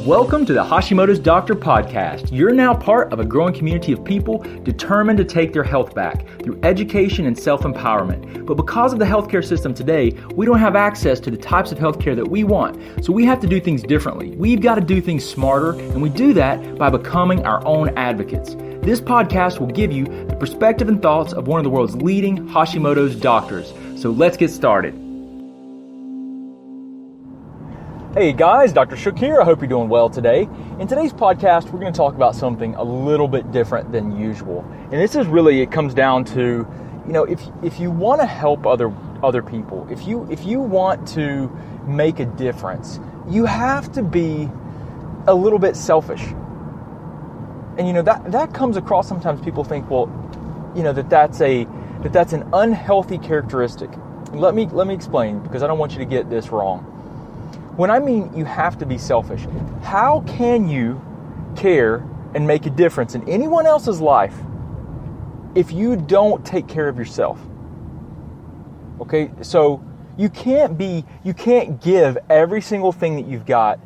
Welcome to the Hashimoto's Doctor Podcast. You're now part of a growing community of people determined to take their health back through education and self-empowerment. But because of the healthcare system today, we don't have access to the types of healthcare that we want. So we have to do things differently. We've got to do things smarter, and we do that by becoming our own advocates. This podcast will give you the perspective and thoughts of one of the world's leading Hashimoto's doctors. So let's get started. Hey guys, Dr. Shook here. I hope you're doing well today. In today's podcast, we're going to talk about something a little bit different than usual. And this is really, it comes down to, if you want to help other people, if you want to make a difference, you have to be a little bit selfish. And that comes across, sometimes people think, that's an unhealthy characteristic. Let me explain, because I don't want you to get this wrong. When I mean you have to be selfish, how can you care and make a difference in anyone else's life if you don't take care of yourself? Okay, so you can't give every single thing that you've got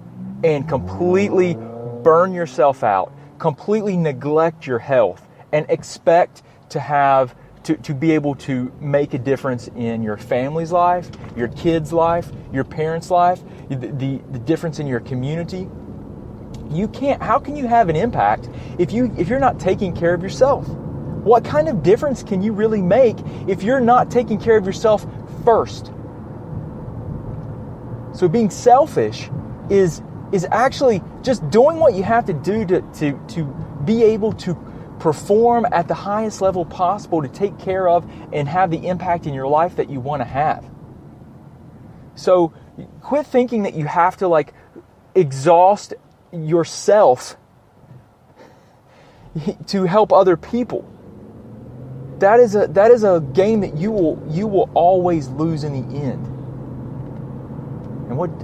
and completely burn yourself out, completely neglect your health, and expect to be able to make a difference in your family's life, your kids' life, your parents' life, the difference in your community. You can't. How can you have an impact if you're not taking care of yourself? What kind of difference can you really make if you're not taking care of yourself first? So being selfish is actually just doing what you have to do to be able to perform at the highest level possible, to take care of and have the impact in your life that you want to have. So quit thinking that you have to exhaust yourself to help other people. That is a game that you will always lose in the end.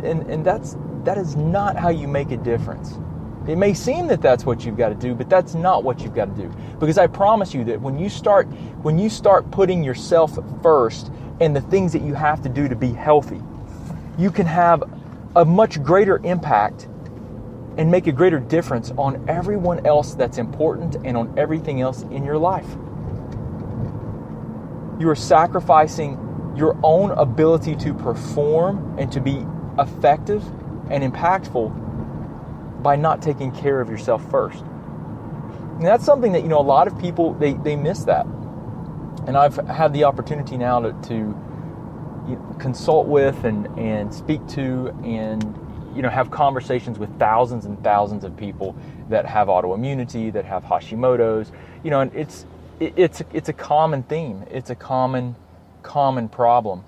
And that is not how you make a difference. It may seem that that's what you've got to do, but that's not what you've got to do. Because I promise you that when you start putting yourself first and the things that you have to do to be healthy, you can have a much greater impact and make a greater difference on everyone else that's important and on everything else in your life. You are sacrificing your own ability to perform and to be effective and impactful by not taking care of yourself first. And that's something that, a lot of people, they miss that. And I've had the opportunity now to consult with and speak to and, have conversations with thousands and thousands of people that have autoimmunity, that have Hashimoto's, and it's a common theme. It's a common problem.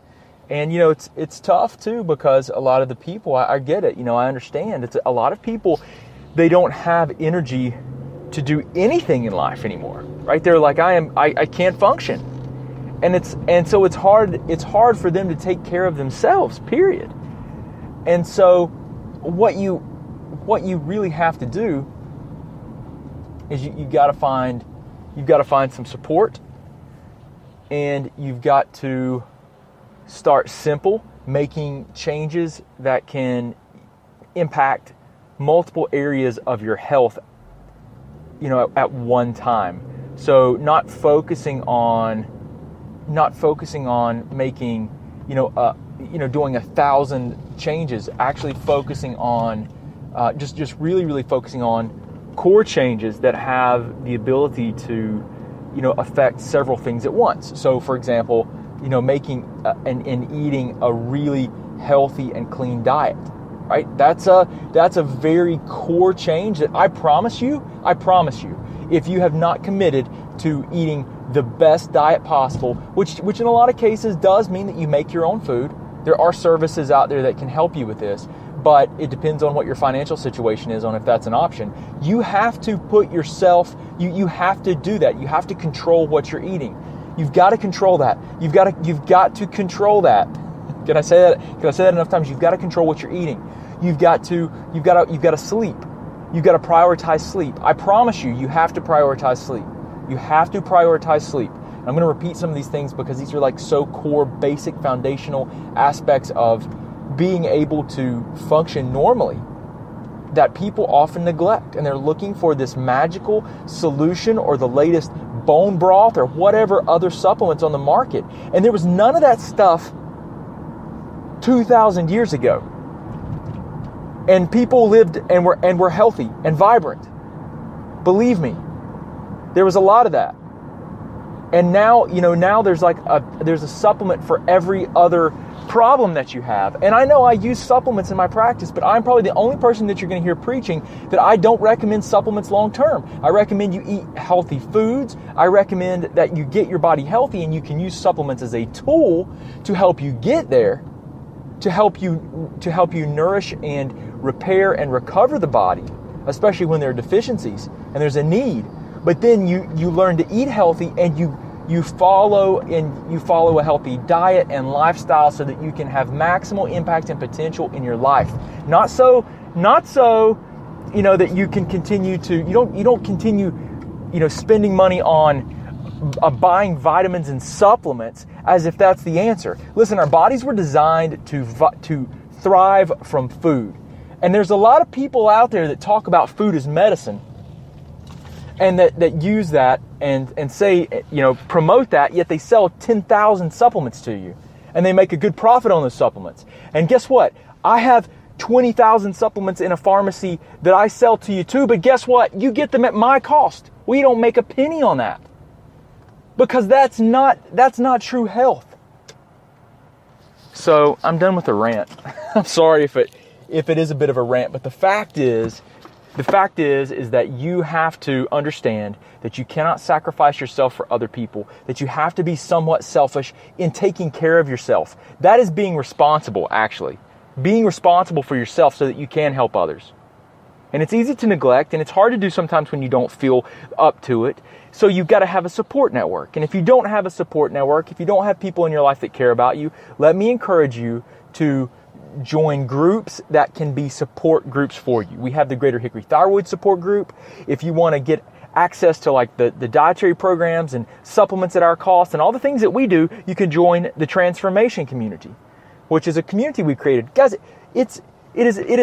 And, it's tough, too, because a lot of the people, I get it, I understand. It's a lot of people, they don't have energy to do anything in life anymore, right? They're like, I can't function. And so it's hard for them to take care of themselves, period. And so what you really have to do is you've got to find some support, and you've got to start simple, making changes that can impact multiple areas of your health, at one time. So not focusing on making, doing 1,000 changes, actually focusing on, just really, really focusing on core changes that have the ability to, affect several things at once. So for example, making and eating a really healthy and clean diet, right? That's a very core change that I promise you, if you have not committed to eating the best diet possible, which in a lot of cases does mean that you make your own food. There are services out there that can help you with this, but it depends on what your financial situation is on if that's an option. You have to put yourself, you have to do that. You have to control what you're eating. You've got to control that. You've got to control that. Can I say that enough times? You've got to control what you're eating. You've got to sleep. You've got to prioritize sleep. I promise you have to prioritize sleep. You have to prioritize sleep. And I'm going to repeat some of these things because these are so core, basic, foundational aspects of being able to function normally. that people often neglect, and they're looking for this magical solution or the latest bone broth or whatever other supplements on the market. And there was none of that stuff 2,000 years ago. And people lived and were healthy and vibrant. Believe me, there was a lot of that. And now, now there's a supplement for every other problem that you have. And I know I use supplements in my practice, but I'm probably the only person that you're going to hear preaching that I don't recommend supplements long term. I recommend you eat healthy foods. I recommend that you get your body healthy, and you can use supplements as a tool to help you get there, to help you nourish and repair and recover the body, especially when there are deficiencies and there's a need. But then you learn to eat healthy, and you follow a healthy diet and lifestyle so that you can have maximal impact and potential in your life. Not so that you can continue to you don't continue spending money on buying vitamins and supplements as if that's the answer. Listen, our bodies were designed to thrive from food. And there's a lot of people out there that talk about food as medicine, and that use that and say, promote that, yet they sell 10,000 supplements to you. And they make a good profit on those supplements. And guess what? I have 20,000 supplements in a pharmacy that I sell to you too, but guess what? You get them at my cost. We don't make a penny on that. Because that's not true health. So I'm done with the rant. I'm sorry if it is a bit of a rant, but the fact is that you have to understand that you cannot sacrifice yourself for other people, that you have to be somewhat selfish in taking care of yourself. That is being responsible, actually. Being responsible for yourself so that you can help others. And it's easy to neglect, and it's hard to do sometimes when you don't feel up to it. So you've got to have a support network. And if you don't have a support network, if you don't have people in your life that care about you, let me encourage you to join groups that can be support groups for you. We have the Greater Hickory Thyroid Support Group. If you want to get access to like the dietary programs and supplements at our cost and all the things that we do, you can join the Transformation Community, which is a community we created. Guys, there's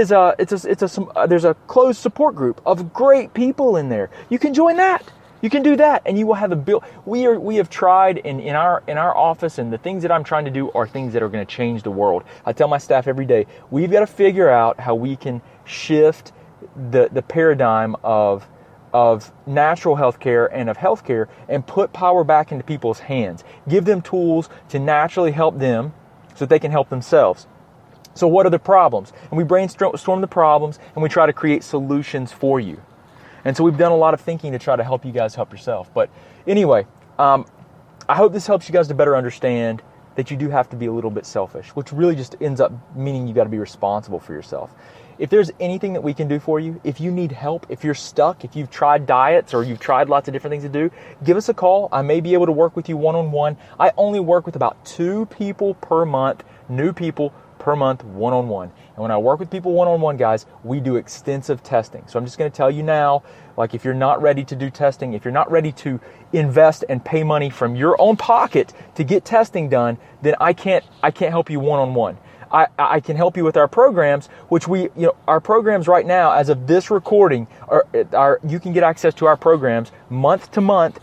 a closed support group of great people in there. You can join that. You can do that, and you will have a bill. We have tried in our office, and the things that I'm trying to do are things that are going to change the world. I tell my staff every day, we've got to figure out how we can shift the paradigm of natural healthcare and of healthcare and put power back into people's hands. Give them tools to naturally help them so that they can help themselves. So what are the problems? And we brainstorm the problems, and we try to create solutions for you. And so we've done a lot of thinking to try to help you guys help yourself. But anyway, I hope this helps you guys to better understand that you do have to be a little bit selfish, which really just ends up meaning you got to be responsible for yourself. If there's anything that we can do for you, if you need help, if you're stuck, if you've tried diets or you've tried lots of different things to do, give us a call. I may be able to work with you one-on-one. I only work with about 2 people per month, new people per month, one-on-one. And when I work with people one-on-one, guys, we do extensive testing. So I'm just going to tell you now, like if you're not ready to do testing, if you're not ready to invest and pay money from your own pocket to get testing done, then I can't help you one-on-one. I can help you with our programs, which our programs right now, as of this recording, you can get access to our programs month to month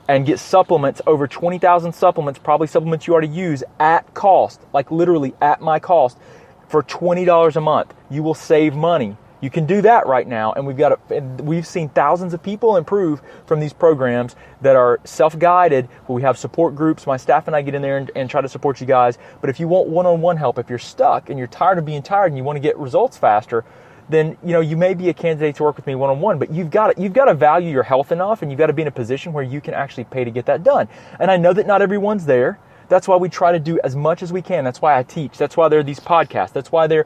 and get supplements, over 20,000 supplements, probably supplements you already use, at cost, like literally at my cost, for $20 a month. You will save money. You can do that right now, and we've seen thousands of people improve from these programs that are self-guided, where we have support groups. My staff and I get in there and try to support you guys. But if you want one-on-one help, if you're stuck and you're tired of being tired and you want to get results faster, then you may be a candidate to work with me one-on-one. But you've got to value your health enough, and you've got to be in a position where you can actually pay to get that done. And I know that not everyone's there. That's why we try to do as much as we can. That's why I teach. That's why there are these podcasts. That's why there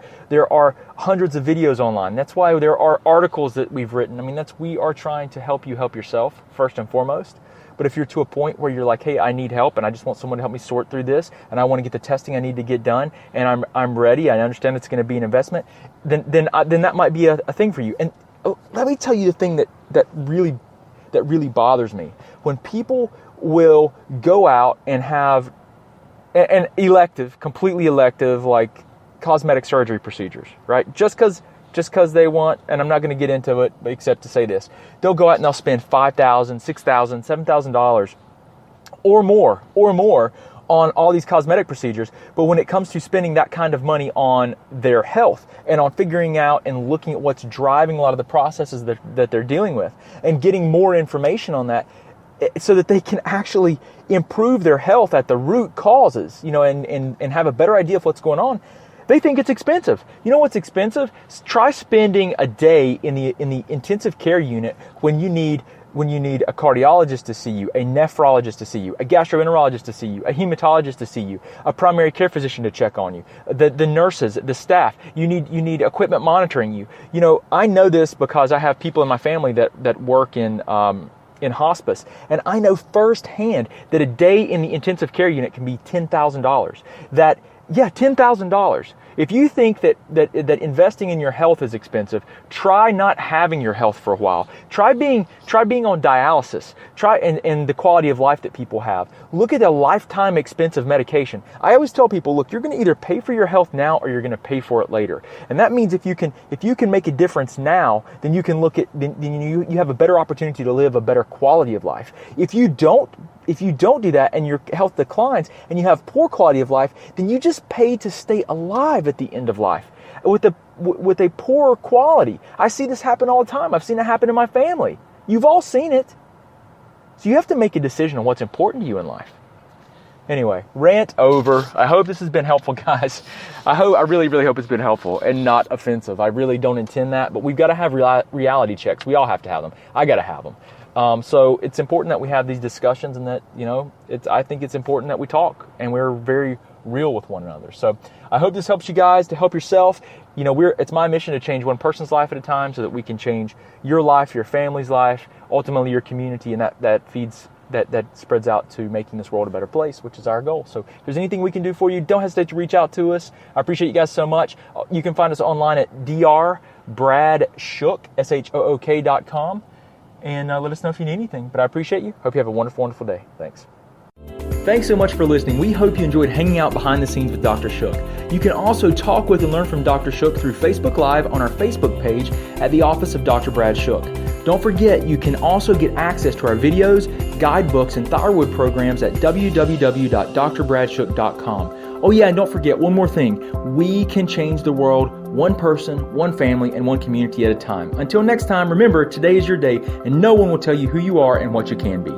are hundreds of videos online. That's why there are articles that we've written. I mean, we are trying to help you help yourself first and foremost. But if you're to a point where you're like, hey, I need help and I just want someone to help me sort through this, and I want to get the testing I need to get done, and I'm ready, I understand it's going to be an investment, then that might be a thing for you. And let me tell you the thing that really bothers me. When people will go out and have an completely elective, like cosmetic surgery procedures, right? Just because just because they want, and I'm not going to get into it except to say this, they'll go out and they'll spend $5,000, $6,000, $7,000 or more on all these cosmetic procedures. But when it comes to spending that kind of money on their health and on figuring out and looking at what's driving a lot of the processes that they're dealing with and getting more information on that so that they can actually improve their health at the root causes, and have a better idea of what's going on, they think it's expensive. You know what's expensive? Try spending a day in the intensive care unit when you need a cardiologist to see you, a nephrologist to see you, a gastroenterologist to see you, a hematologist to see you, a primary care physician to check on you, the nurses, the staff. You need equipment monitoring you. I know this because I have people in my family that work in hospice, and I know firsthand that a day in the intensive care unit can be $10,000. $10,000. If you think that investing in your health is expensive, try not having your health for a while. Try being on dialysis. And the quality of life that people have. Look at the lifetime expense of medication. I always tell people, look, you're going to either pay for your health now or you're going to pay for it later. And that means if you can make a difference now, then you can then you have a better opportunity to live a better quality of life. If you don't do that and your health declines and you have poor quality of life, then you just pay to stay alive at the end of life with a poor quality. I see this happen all the time. I've seen it happen in my family. You've all seen it. So you have to make a decision on what's important to you in life. Anyway, rant over. I hope this has been helpful, guys. I really, really hope it's been helpful and not offensive. I really don't intend that, but we've got to have reality checks. We all have to have them. I got to have them. So it's important that we have these discussions and that, I think it's important that we talk and we're very real with one another. So I hope this helps you guys to help yourself. It's my mission to change one person's life at a time so that we can change your life, your family's life, ultimately your community, and that spreads out to making this world a better place, which is our goal. So if there's anything we can do for you, don't hesitate to reach out to us. I appreciate you guys so much. You can find us online at drbradshuk.com. And let us know if you need anything. But I appreciate you. Hope you have a wonderful, wonderful day. Thanks. Thanks so much for listening. We hope you enjoyed hanging out behind the scenes with Dr. Shook. You can also talk with and learn from Dr. Shook through Facebook Live on our Facebook page at the Office of Dr. Brad Shook. Don't forget, you can also get access to our videos, guidebooks, and thyroid programs at www.drbradshuk.com. Oh yeah, and don't forget one more thing. We can change the world one person, one family, and one community at a time. Until next time, remember, today is your day, and no one will tell you who you are and what you can be.